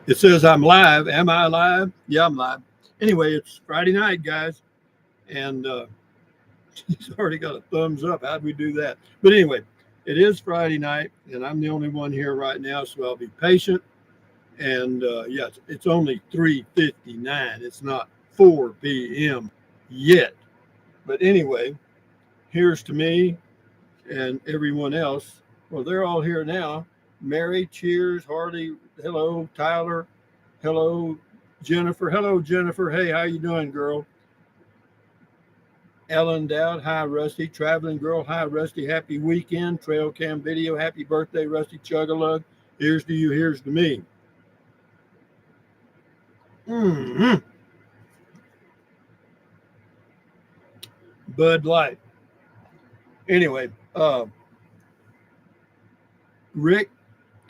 It says I'm live. Am I live? Yeah, I'm live. Anyway, it's Friday night, guys, and he's already got a thumbs up. How'd we do that? But anyway, it is Friday night, and I'm the only one here right now, so I'll be patient. And yeah, it's only 3:59. It's not 4 p.m. yet. But anyway, here's to me and everyone else. Well, they're all here now. Mary, cheers. Harley, hello. Tyler, hello. Jennifer, hello, Jennifer. Hey, how you doing, girl? Ellen Dowd, hi, Rusty. Traveling girl, hi, Rusty. Happy weekend. Trail cam video, happy birthday, Rusty. Chug-a-lug. Here's to you, here's to me. Mm-hmm. Bud Light. Anyway, Rick,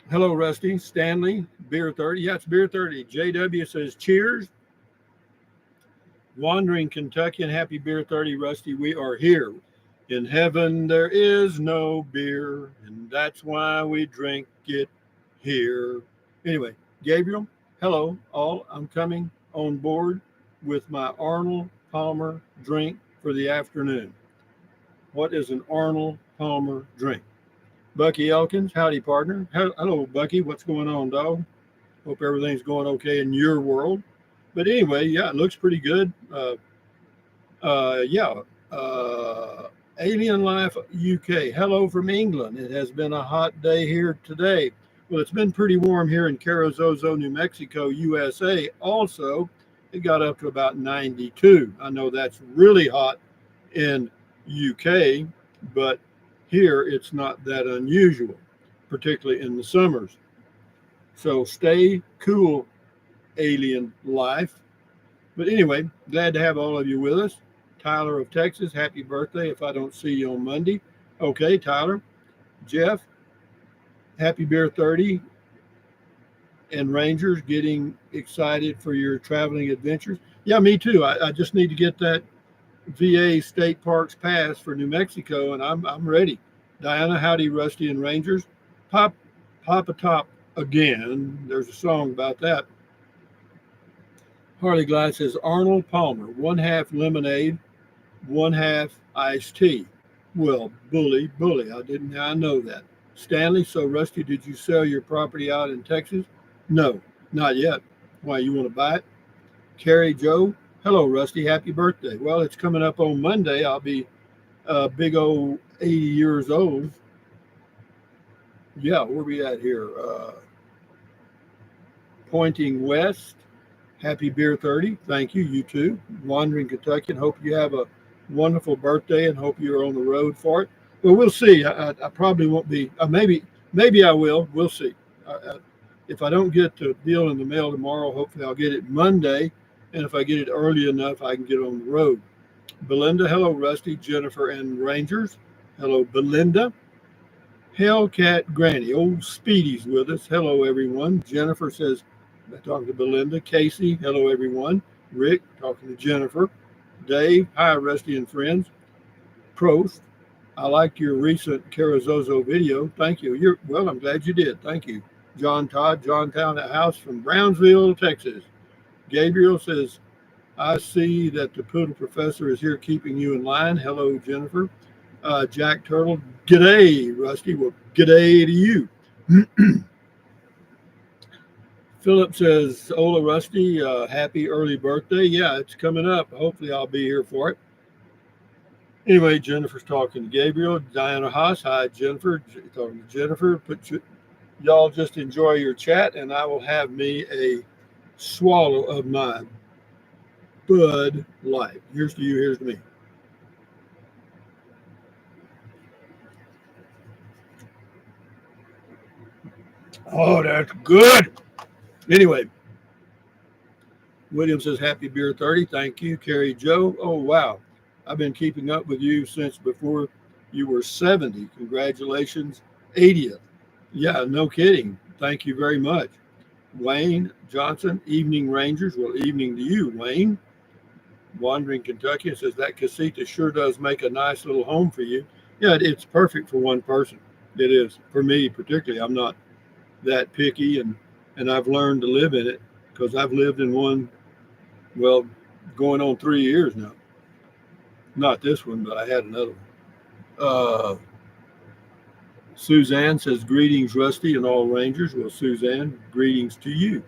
hello, Rusty. Stanley, beer 30. Yeah, it's beer 30. JW says cheers. Wandering Kentuckian, happy beer 30, Rusty. We are here. In heaven there is no beer, and that's why we drink it here. Anyway, Gabriel, hello, all. I'm coming on board with my Arnold Palmer drink for the afternoon. What is an Arnold Palmer drink? Bucky Elkins, howdy, partner. Hello, Bucky. What's going on, dog? Hope everything's going okay in your world. But anyway, yeah, it looks pretty good. Yeah. Alien Life UK. Hello from England. It has been a hot day here today. Well, it's been pretty warm here in Carrizozo, New Mexico, USA. Also, it got up to about 92. I know that's really hot in UK, but here it's not that unusual, particularly in the summers. So stay cool, Alien Life. But anyway, glad to have all of you with us. Tyler of Texas, happy birthday if I don't see you on Monday. Okay, Tyler. Jeff, happy beer 30. And Rangers, getting excited for your traveling adventures. Yeah, me too. I just need to get that VA State Parks pass for New Mexico, and I'm ready. Diana, howdy, Rusty and Rangers. Pop a top again. There's a song about that. Harley Glide says Arnold Palmer, one half lemonade, one half iced tea. Well, bully. I didn't I know that. Stanley, so Rusty, did you sell your property out in Texas? No, not yet. Why, you want to buy it? Carrie Joe, hello, Rusty. Happy birthday. Well, it's coming up on Monday. I'll be big old 80 years old. Yeah, where we at here? Pointing west. Happy beer 30. Thank you. You too. Wandering Kentucky. And hope you have a wonderful birthday and hope you're on the road for it. Well, we'll see. I probably won't be. Maybe I will. We'll see. If I don't get the deal in the mail tomorrow, hopefully I'll get it Monday. And if I get it early enough, I can get on the road. Belinda, hello, Rusty, Jennifer, and Rangers. Hello, Belinda. Hellcat Granny, old Speedy's with us. Hello, everyone. Jennifer says, talking to Belinda. Casey, hello, everyone. Rick, talking to Jennifer. Dave, hi, Rusty and friends. Prost, I liked your recent Carrizozo video. Thank you. Well, I'm glad you did. Thank you. John Todd, Johntown House from Brownsville, Texas. Gabriel says, I see that the Poodle Professor is here keeping you in line. Hello, Jennifer. Jack Turtle, g'day, Rusty. Well, g'day to you. Philip says, Ola Rusty, happy early birthday. Yeah, it's coming up. Hopefully I'll be here for it. Anyway, Jennifer's talking to Gabriel. Diana Haas, hi, Jennifer. Talking to Jennifer. Y'all just enjoy your chat, and I will have me a swallow of my Bud Light. Here's to you, here's to me. Oh, that's good. Anyway, William says, happy beer 30. Thank you. Carrie Joe. Oh, wow. I've been keeping up with you since before you were 70. Congratulations. 80th. Yeah, no kidding. Thank you very much. Wayne Johnson, Evening Rangers. Well, evening to you, Wayne. Wandering Kentucky says that Casita sure does make a nice little home for you. Yeah, it's perfect for one person. It is. For me, particularly. I'm not that picky, and and I've learned to live in it because I've lived in one, well, going on 3 years now. Not this one, but I had another one. Suzanne says, greetings, Rusty and all Rangers. Well, Suzanne, greetings to you.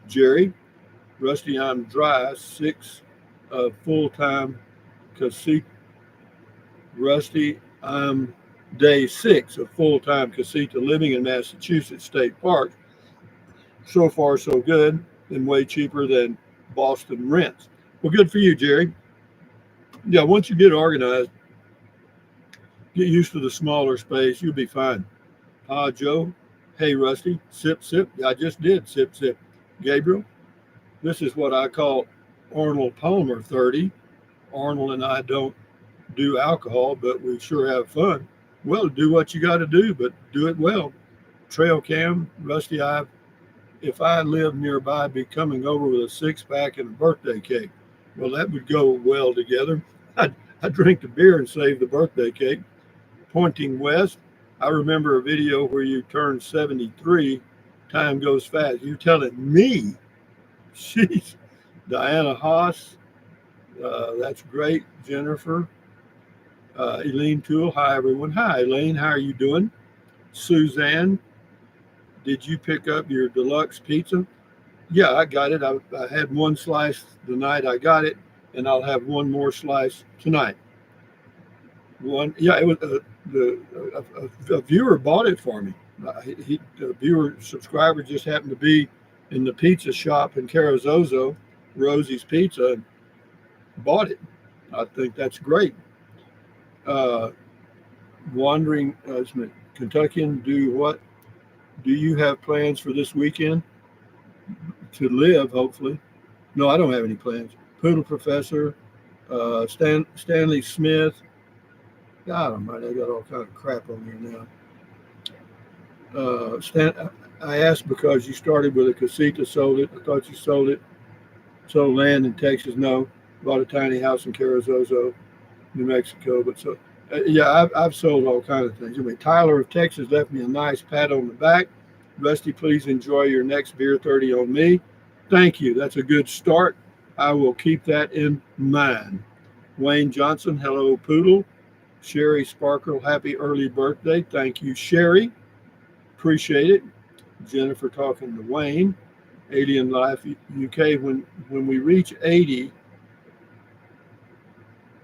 Jerry, Rusty, I'm dry, six full time Casita. Rusty, I'm day 6 of full time Casita living in Massachusetts State Park. So far, so good, and way cheaper than Boston rents. Well, good for you, Jerry. Yeah, once you get organized, get used to the smaller space, you'll be fine. Joe, hey, Rusty, sip, sip. Yeah, I just did sip, sip. Gabriel, this is what I call Arnold Palmer 30. Arnold and I don't do alcohol, but we sure have fun. Well, do what you got to do, but do it well. Trail Cam, Rusty, if I lived nearby, I'd be coming over with a 6-pack and a birthday cake. Well, that would go well together. I'd drink the beer and save the birthday cake. Pointing west, I remember a video where you turned 73. Time goes fast. You're telling me? Sheesh. Diana Haas, that's great. Jennifer, Elaine Toole, hi everyone. Hi Elaine, how are you doing? Suzanne, did you pick up your deluxe pizza? Yeah, I got it. I had one slice the night I got it, and I'll have one more slice tonight. One, yeah, it was a viewer bought it for me. The viewer subscriber just happened to be in the pizza shop in Carrizozo, Rosie's Pizza, and bought it. I think that's great. Wandering Kentuckian, do what? Do you have plans for this weekend? To live, hopefully. No, I don't have any plans. Poodle Professor, Stanley Smith. God almighty, I got all kind of crap on here now. I asked because you started with a Casita, sold it. I thought you sold it. Sold land in Texas. No, bought a tiny house in Carrizozo, New Mexico. But yeah, I've sold all kinds of things. I mean, Tyler of Texas left me a nice pat on the back. Rusty, please enjoy your next beer 30 on me. Thank you. That's a good start. I will keep that in mind. Wayne Johnson, hello, Poodle. Sherry Sparkle, happy early birthday. Thank you, Sherry. Appreciate it. Jennifer talking to Wayne. Alien Life UK, when we reach 80,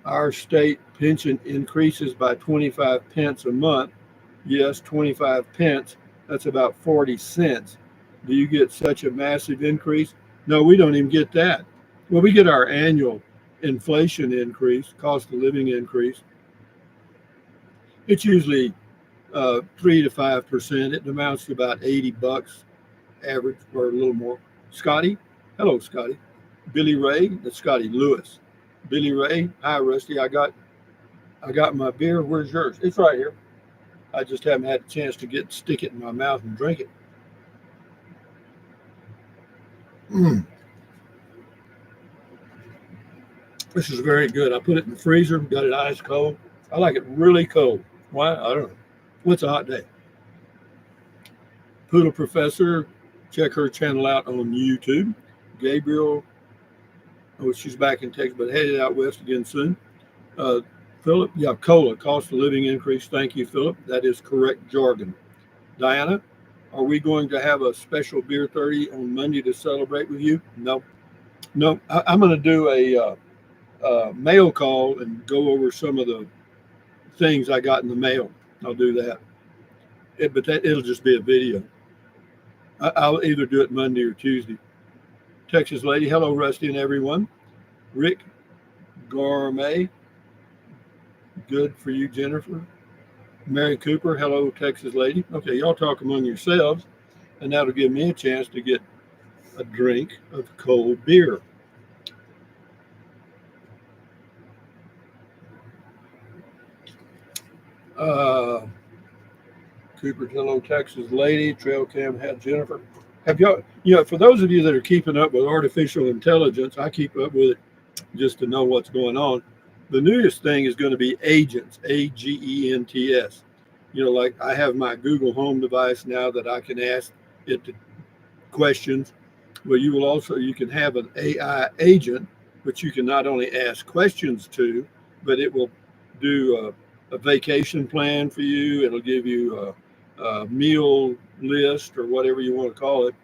our state pension increases by 25 pence a month. Yes, 25 pence. That's about 40 cents. Do you get such a massive increase? No, we don't even get that. Well, we get our annual inflation increase, cost of living increase. It's usually 3 to 5%. It amounts to about $80 average, or a little more. Scotty, hello, Scotty. Billy Ray, that's Scotty Lewis. Billy Ray, hi, Rusty. I got my beer. Where's yours? It's right here. I just haven't had a chance to stick it in my mouth and drink it. This is very good. I put it in the freezer, got it ice cold. I like it really cold. Why? I don't know. What's a hot day? Poodle Professor, check her channel out on YouTube. Gabriel, oh, she's back in Texas, but headed out west again soon. Philip, yeah, COLA, cost of living increase. Thank you, Philip. That is correct jargon. Diana, are we going to have a special beer 30 on Monday to celebrate with you? No. I'm going to do a mail call and go over some of the things I got in the mail. I'll do that. It'll just be a video. I'll either do it Monday or Tuesday. Texas Lady, hello, Rusty and everyone. Rick Gourmet, good for you, Jennifer. Mary Cooper, hello, Texas Lady. Okay, y'all talk among yourselves, and that'll give me a chance to get a drink of cold beer. Cooper, hello, Texas Lady. Trail Cam had Jennifer. Have y'all, for those of you that are keeping up with artificial intelligence, I keep up with it just to know what's going on. The newest thing is going to be agents, AGENTS. Like I have my Google Home device now that I can ask it to questions. Well, you can have an AI agent, which you can not only ask questions to, but it will do a vacation plan for you. It'll give you a meal list or whatever you want to call it.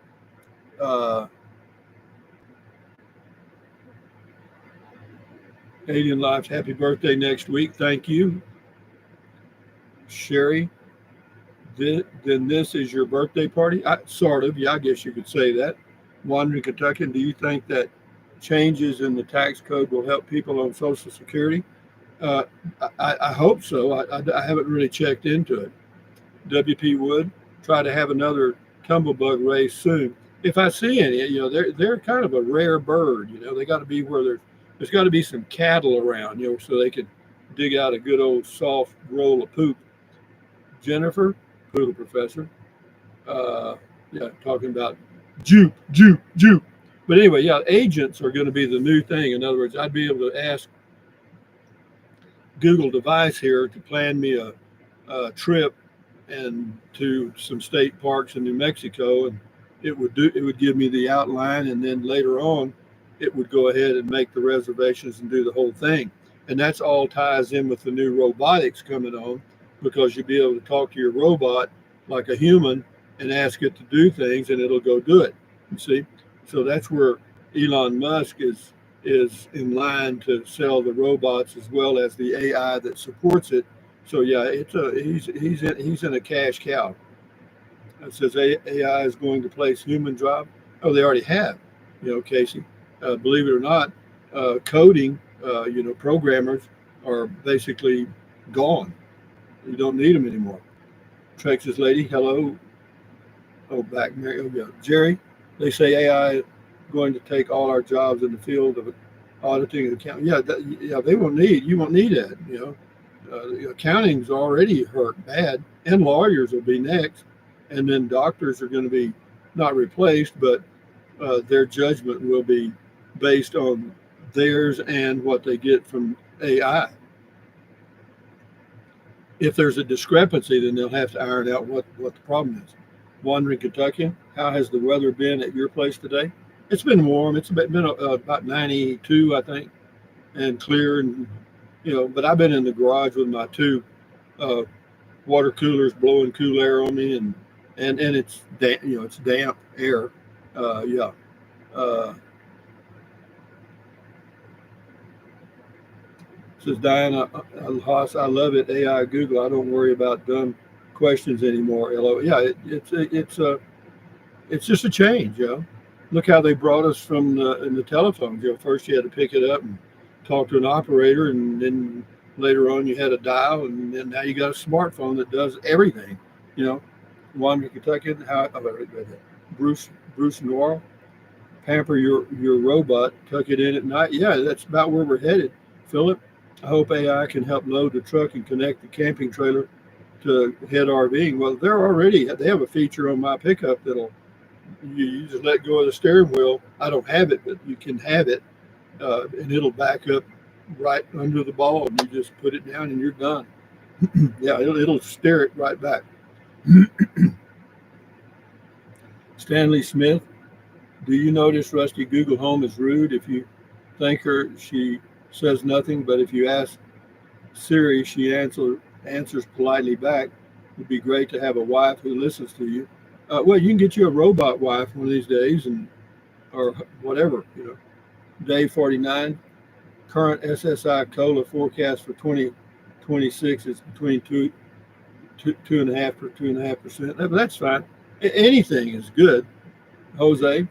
Uh, Alien Lives, happy birthday next week. Thank you, Sherry. Then this is your birthday party? Sort of, yeah, I guess you could say that. Wandering Kentucky, do you think that changes in the tax code will help people on Social Security? Uh, I hope so. I haven't really checked into it. WP Wood, try to have another tumblebug race soon. If I see any, they're kind of a rare bird. They got to be where there's got to be some cattle around, so they can dig out a good old soft roll of poop. Jennifer, poodle professor, yeah, talking about juke. But anyway, yeah, agents are going to be the new thing. In other words, I'd be able to ask Google device here to plan me a trip and to some state parks in New Mexico, and it would give me the outline, and then later on, it would go ahead and make the reservations and do the whole thing. And that's all ties in with the new robotics coming on, because you'll be able to talk to your robot like a human and ask it to do things, and it'll go do it. You see, so that's where Elon Musk is in line to sell the robots as well as the AI that supports it. So yeah, he's in a cash cow. It says AI is going to place human job. Oh, they already have. Casey, believe it or not, coding. Programmers are basically gone. You don't need them anymore. Texas lady, hello. Oh, back Mary. Oh, yeah, Jerry. They say AI is going to take all our jobs in the field of auditing and accounting. Yeah, yeah. You won't need that. Accounting's already hurt bad, and lawyers will be next, and then doctors are going to be not replaced, but their judgment will be based on theirs and what they get from AI. If there's a discrepancy, then they'll have to iron out what the problem is. Wandering Kentuckian, how has the weather been at your place today? It's been warm. It's been about 92, I think, and clear, and but I've been in the garage with my two uh, water coolers blowing cool air on me, and it's it's damp air. Yeah. Uh, Says Diana Haas, I love it. AI Google. I don't worry about dumb questions anymore. LO. Yeah, it's just a change. Look how they brought us from in the telephones. First you had to pick it up and talk to an operator, and then later on you had a dial, and then now you got a smartphone that does everything. You know, Wandering Kentucky. Bruce Noir, pamper your robot, tuck it in at night. Yeah, that's about where we're headed. Philip, I hope AI can help load the truck and connect the camping trailer to head RVing. Well, they have a feature on my pickup that'll you just let go of the steering wheel. I don't have it, but you can have it, and it'll back up right under the ball, and you just put it down, and you're done. Yeah, it'll steer it right back. Stanley Smith, do you notice Rusty Google Home is rude? If you thank her, she says nothing, but if you ask Siri, she answers politely back. It'd be great to have a wife who listens to you. Well, you can get you a robot wife one of these days, or whatever. Day 49, current SSI COLA forecast for 2026 is between 2.5%. But that's fine. Anything is good. Jose,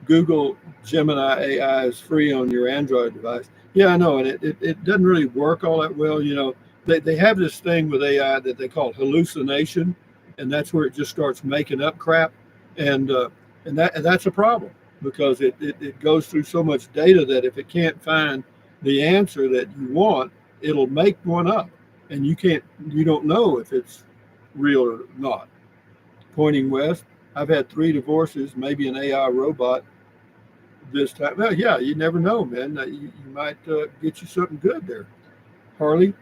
Google Gemini AI is free on your Android device. Yeah, I know, and it doesn't really work all that well. They have this thing with AI that they call hallucination, and that's where it just starts making up crap, and that's a problem, because it goes through so much data that if it can't find the answer that you want, it'll make one up, and you don't know if it's real or not. Pointing west, I've had 3 divorces, maybe an AI robot this time. Well, yeah, you never know, man. You might get you something good there. Harley,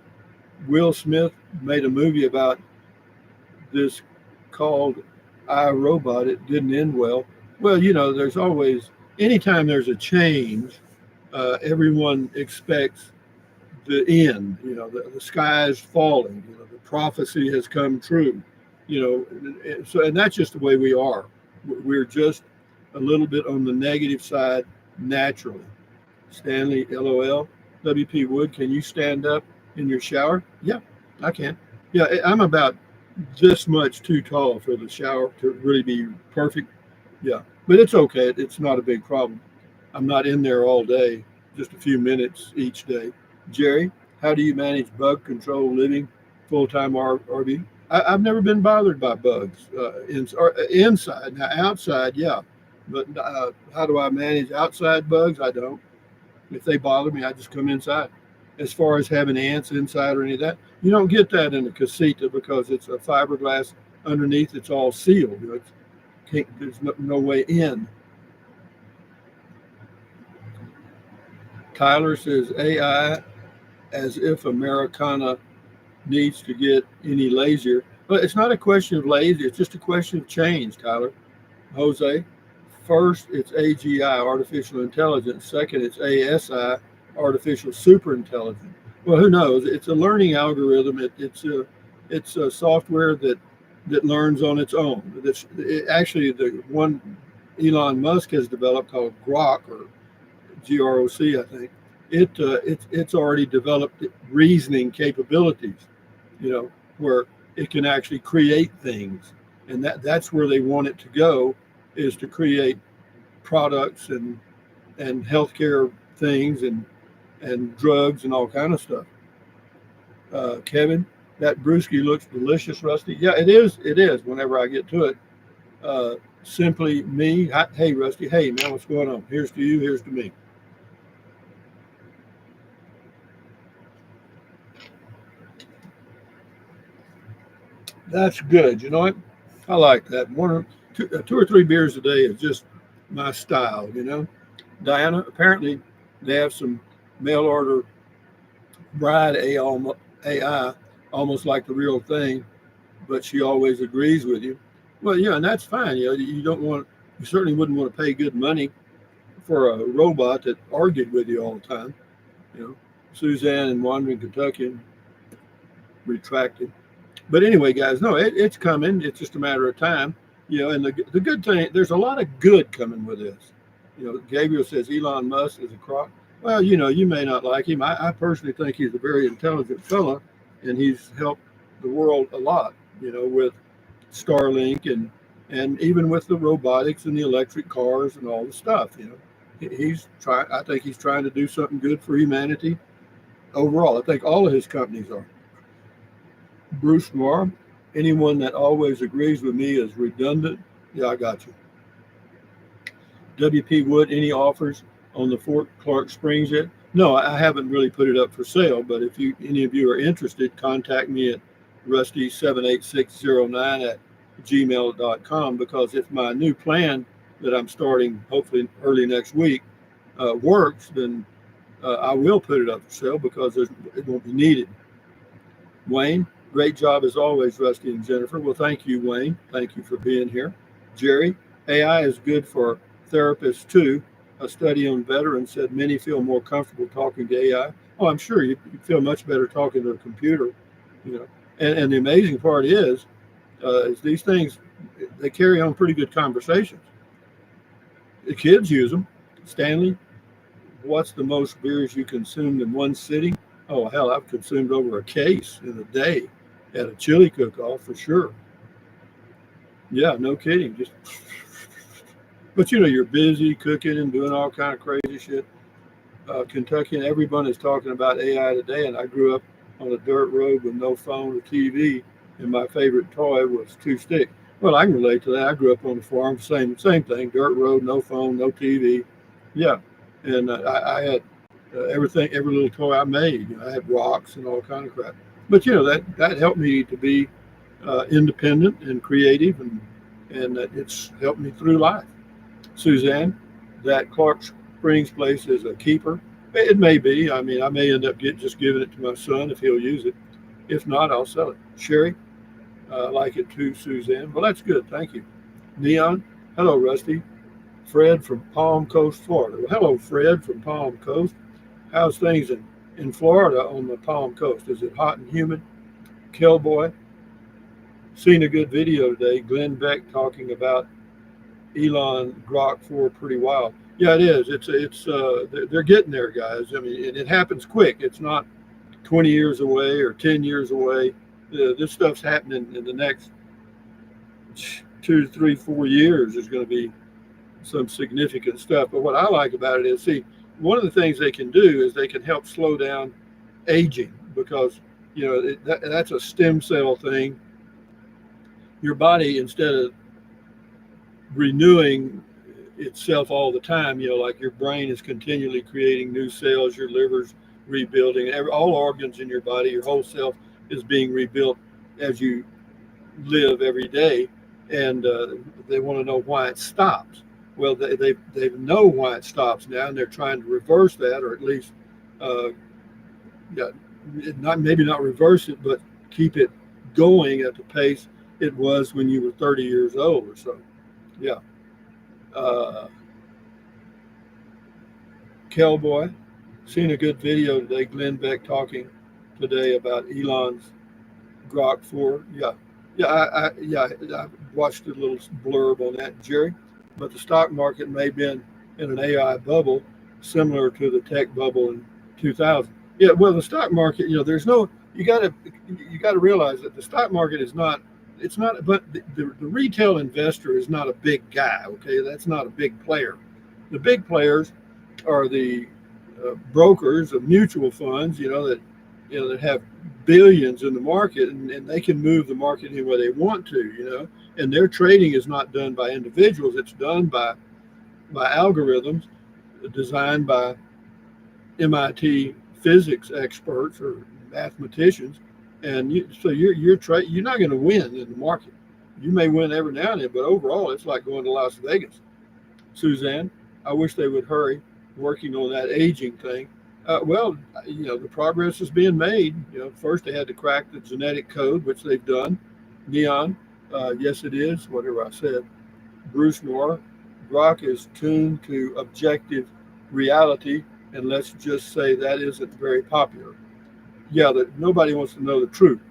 Will Smith made a movie about this called I, Robot. It didn't end well. Well, there's always, anytime there's a change, everyone expects the end. The sky is falling. The prophecy has come true. And that's just the way we are. We're just a little bit on the negative side naturally. Stanley, LOL. WP Wood, can you stand up in your shower? Yeah, I can. Yeah, I'm about this much too tall for the shower to really be perfect. Yeah, but it's okay. It's not a big problem. I'm not in there all day, just a few minutes each day. Jerry, how do you manage bug control living full time RV? Have never been bothered by bugs inside. Now, outside, yeah. But how do I manage outside bugs? I don't. If they bother me, I just come inside. As far as having ants inside or any of that, you don't get that in a casita because it's a fiberglass underneath. It's all sealed. There's no way in. Tyler says AI as if Americana needs to get any lazier. But it's not a question of lazy. It's just a question of change, Tyler. Jose, first it's AGI, artificial intelligence. Second, it's ASI, artificial superintelligence. Well, who knows? It's a learning algorithm. It's a software that learns on its own. Actually the one Elon Musk has developed called Grok or GROC, I think. It's already developed reasoning capabilities. Where it can actually create things, and that's where they want it to go, is to create products and healthcare things and drugs and all kind of stuff. Kevin, that brewski looks delicious, Rusty. Yeah, it is. It is. Whenever I get to it, simply me. Hey, Rusty. Hey, man, what's going on? Here's to you. Here's to me. That's good. You know what? I like that. Two or three beers a day is just my style. Diana, apparently they have some mail order bride AI, almost like the real thing, but she always agrees with you. Well, yeah, and that's fine. You certainly wouldn't want to pay good money for a robot that argued with you all the time. You know, Suzanne in Wandering Kentucky retracted. But anyway, guys, no, it's coming. It's just a matter of time. And the good thing, there's a lot of good coming with this. Gabriel says Elon Musk is a crock. Well, you may not like him. I personally think he's a very intelligent fella, and he's helped the world a lot. With Starlink and even with the robotics and the electric cars and all the stuff. He's trying. I think he's trying to do something good for humanity overall. I think all of his companies are. Bruce Noir, anyone that always agrees with me is redundant. Yeah, I got you. WP Wood, any offers on the Fort Clark Springs yet? No, I haven't really put it up for sale, but if any of you are interested, contact me at rusty78609 @gmail.com, because if my new plan that I'm starting hopefully early next week works, then I will put it up for sale because it won't be needed. Wayne, great job as always, Rusty and Jennifer. Well, thank you, Wayne. Thank you for being here. Jerry, AI is good for therapists too. A study on veterans said many feel more comfortable talking to AI. Oh, I'm sure you feel much better talking to a computer. And the amazing part is these things, they carry on pretty good conversations. The kids use them. Stanley, what's the most beers you consumed in one sitting? Oh, hell, I've consumed over a case in a day at a chili cook-off for sure. Yeah, no kidding. But you're busy cooking and doing all kind of crazy shit. Kentucky, and everyone is talking about AI today, and I grew up on a dirt road with no phone or TV, and my favorite toy was two stick. Well, I can relate to that. I grew up on a farm, same thing, dirt road, no phone, no TV. Yeah, and I had everything, every little toy I made. I had rocks and all kind of crap. But that helped me to be independent and creative, and it's helped me through life. Suzanne, that Clark Springs place is a keeper. It may be. I mean, I may end up just giving it to my son if he'll use it. If not, I'll sell it. Sherry, I like it too, Suzanne. Well, that's good. Thank you. Neon, hello, Rusty. Fred from Palm Coast, Florida. Well, hello, Fred from Palm Coast. How's things in Florida on the Palm Coast? Is it hot and humid? Cowboy, seen a good video today. Glenn Beck talking about Elon Grok 4 pretty wild. Yeah, it is. They're getting there, guys. I mean, it happens quick. It's not 20 years away or 10 years away. This stuff's happening in the next 2, 3, 4 years. There's going to be some significant stuff. But what I like about it is, see, one of the things they can do is they can help slow down aging because, that's a stem cell thing. Your body, instead of renewing itself all the time, like your brain is continually creating new cells, your liver's rebuilding, all organs in your body, your whole self is being rebuilt as you live every day. And they want to know why it stops. Well, they know why it stops now, and they're trying to reverse that, or at least not reverse it, but keep it going at the pace it was when you were 30 years old or so. Yeah. Cowboy, seen a good video today. Glenn Beck talking today about Elon's Grok 4. I watched a little blurb on that, Jerry. But the stock market may have been in an AI bubble similar to the tech bubble in 2000. Yeah, well, the stock market, there's no, you got to realize that the stock market is not, it's not, but the retail investor is not a big guy, okay? That's not a big player. The big players are the brokers of mutual funds, that have billions in the market, and they can move the market any way they want to, and their trading is not done by individuals. It's done by algorithms designed by MIT physics experts or mathematicians. And you're not going to win in the market. You may win every now and then, but overall, it's like going to Las Vegas. Suzanne, I wish they would hurry working on that aging thing. The progress is being made. First they had to crack the genetic code, which they've done. Neon, yes, it is. Whatever I said. Bruce Noir, Grok is tuned to objective reality, and let's just say that isn't very popular. Yeah, that nobody wants to know the truth.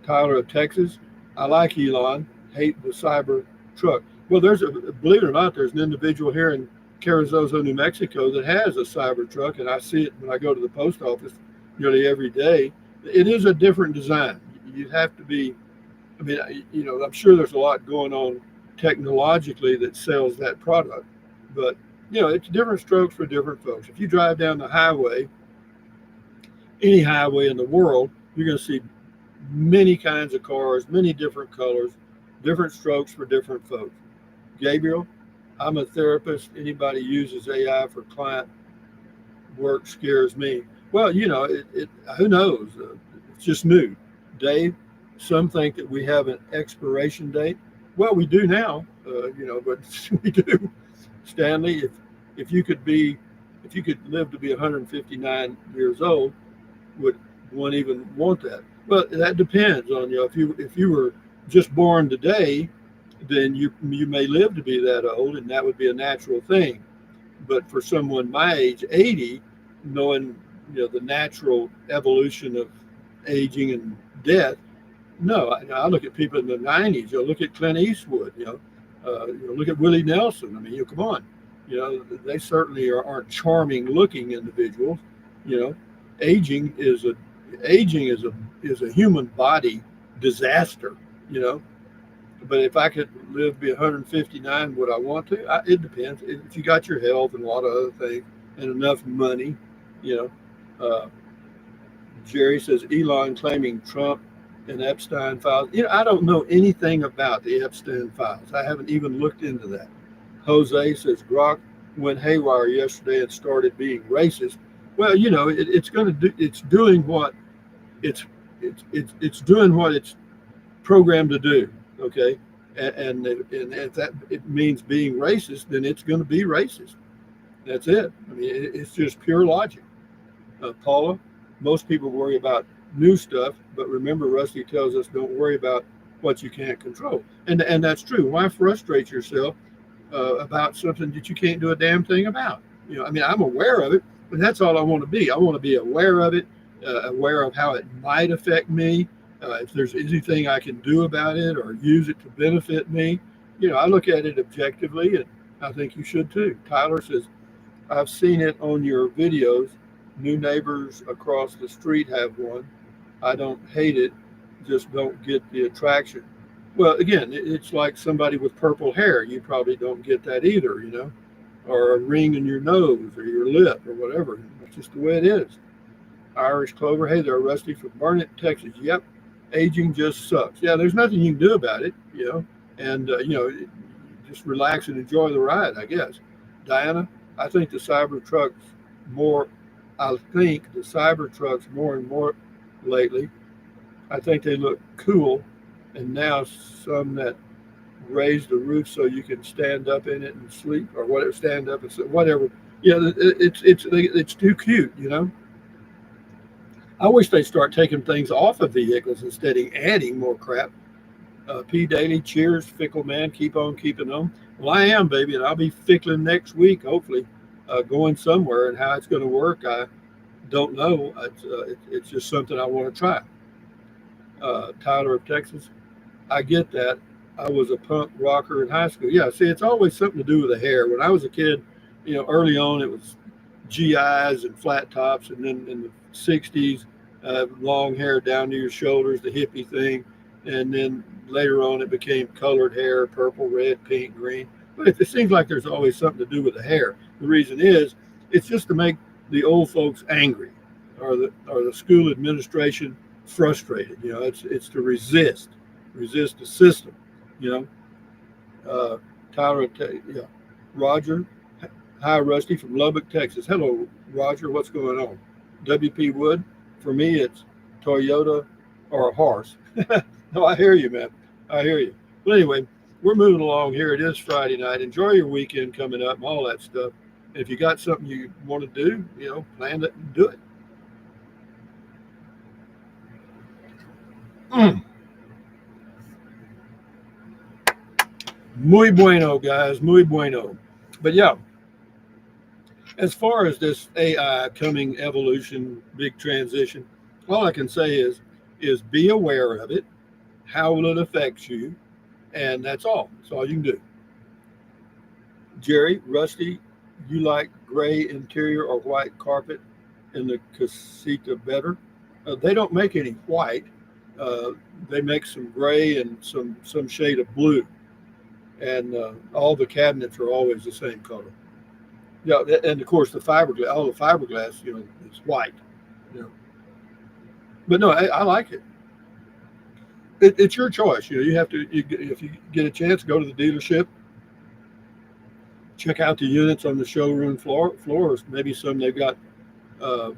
Tyler of Texas, I like Elon, hate the cyber truck. Well, believe it or not, there's an individual here in Carrizozo, New Mexico that has a cyber truck, and I see it when I go to the post office nearly every day. It is a different design. You have to be, I'm sure there's a lot going on technologically that sells that product, but it's different strokes for different folks. If you drive down the highway, any highway in the world, you're going to see many kinds of cars, many different colors, different strokes for different folks. Gabriel, I'm a therapist. Anybody uses AI for client work scares me. Well, who knows? It's just new. Dave, some think that we have an expiration date. Well, we do now, but we do. Stanley, if you could live to be 159 years old, would one even want that? Well, that depends on if you were just born today, then you may live to be that old, and that would be a natural thing. But for someone my age, 80, knowing the natural evolution of aging and death, no. I look at people in the 90s. Look at Clint Eastwood. Look at Willie Nelson. I mean, come on. They certainly aren't charming looking individuals. Aging is a human body disaster. But if I could live to be 159, would I want to? It depends. If you got your health and a lot of other things and enough money, Jerry says Elon claiming Trump and Epstein files. I don't know anything about the Epstein files. I haven't even looked into that. Jose says Grok went haywire yesterday and started being racist. Well, it's doing what it's doing what it's programmed to do. Okay, and if that it means being racist, then it's going to be racist. That's it. I mean, it's just pure logic. Paula, most people worry about new stuff, but remember, Rusty tells us don't worry about what you can't control, and that's true. Why frustrate yourself about something that you can't do a damn thing about. I mean, I'm aware of it, but that's all I want to be. I want to be aware of it, aware of how it might affect me. If there's anything I can do about it or use it to benefit me, I look at it objectively, and I think you should too. Tyler says, I've seen it on your videos. New neighbors across the street have one. I don't hate it, just don't get the attraction. Well, again, it's like somebody with purple hair. You probably don't get that either, or a ring in your nose or your lip or whatever. It's just the way it is. Irish Clover, hey there, Rusty from Barnett, Texas. Yep, aging just sucks. Yeah, there's nothing you can do about it, and, just relax and enjoy the ride, I guess. Diana, I think the cyber trucks more, I think the cyber trucks more and more lately. I think they look cool, and now some that raise the roof so you can stand up in it and sleep, or whatever, stand up and sleep, whatever. It's too cute. I wish they start taking things off of vehicles instead of adding more crap. P. Daly, cheers, fickle man, keep on keeping on. Well, I am, baby, and I'll be fickling next week, hopefully, going somewhere, and how it's going to work, I don't know. It's just something I want to try. Tyler of Texas, I get that. I was a punk rocker in high school. Yeah, see, it's always something to do with the hair. When I was a kid, early on, it was GIs and flat tops, and then in the 60s, long hair down to your shoulders, the hippie thing. And then later on, it became colored hair, purple, red, pink, green. But it seems like there's always something to do with the hair. The reason is it's just to make the old folks angry, or the school administration frustrated. It's to resist the system. You Tyler, yeah, Roger. Hi, Rusty from Lubbock, Texas. Hello, Roger. What's going on? WP Wood. For me, it's Toyota or a horse. No, I hear you, man. I hear you. But anyway, we're moving along here. It is Friday night. Enjoy your weekend coming up and all that stuff. And if you got something you want to do, plan it and do it. Muy bueno, guys. Muy bueno. But yeah, as far as this AI coming evolution, big transition, all I can say is be aware of it. How will it affect you? And that's all. That's all you can do. Jerry, Rusty, you like gray interior or white carpet in the Casita better? They don't make any white. They make some gray and some shade of blue. And all the cabinets are always the same color. Yeah, and of course the fiberglass, all the fiberglass, is white. You know, but no, I like it. It's your choice. You have to. If you get a chance, go to the dealership, check out the units on the showroom floors. Maybe some they've got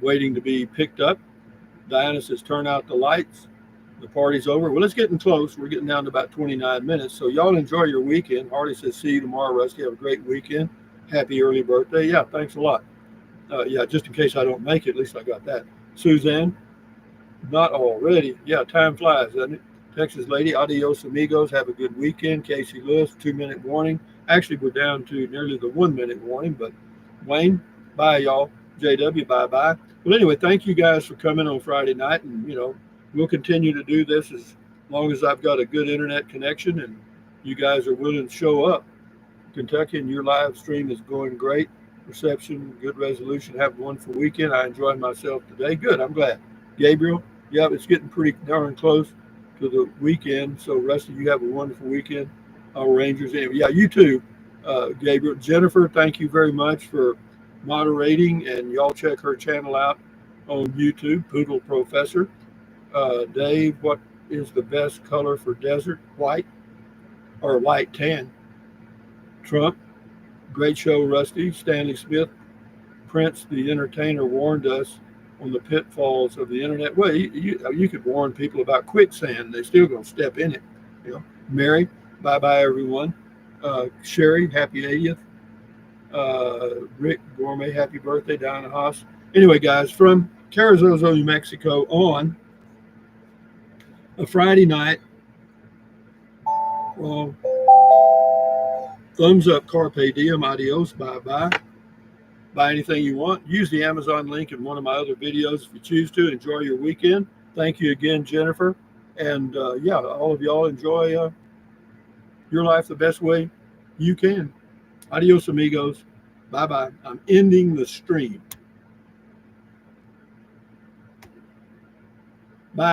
waiting to be picked up. Diana says, "Turn out the lights. The party's over." Well, it's getting close. We're getting down to about 29 minutes. So y'all enjoy your weekend. Hardy says, "See you tomorrow, Rusty. Have a great weekend. Happy early birthday." Yeah, thanks a lot. Yeah, just in case I don't make it, at least I got that. Suzanne, not already. Yeah, time flies, doesn't it? Texas lady, adios amigos. Have a good weekend. Casey Lewis, 2-minute warning. Actually, we're down to nearly the 1-minute warning, but Wayne, bye, y'all. JW, bye-bye. Well, anyway, thank you guys for coming on Friday night. And, we'll continue to do this as long as I've got a good internet connection and you guys are willing to show up. Kentucky, and your live stream is going great. Reception, good resolution. Have a wonderful weekend. I enjoyed myself today. Good, I'm glad. Gabriel, yeah, it's getting pretty darn close to the weekend. So, Rusty, you have a wonderful weekend. Rangers, anyway, yeah, you too, Gabriel. Jennifer, thank you very much for moderating, and y'all check her channel out on YouTube, Poodle Professor. Dave, what is the best color for desert? White or light tan? Trump, great show, Rusty. Stanley Smith, Prince the Entertainer warned us on the pitfalls of the internet. Well, you could warn people about quicksand. They're still going to step in it. Mary, bye-bye, everyone. Sherry, happy 80th. Rick Gourmet, happy birthday, Diana Haas. Anyway, guys, from Carrizozo, New Mexico on a Friday night. Well, Thumbs up, carpe diem, adios, bye bye. Buy anything you want. Use the Amazon link in one of my other videos if you choose to. Enjoy your weekend. Thank you again, Jennifer. And yeah, all of y'all enjoy your life the best way you can. Adios, amigos. Bye bye. I'm ending the stream.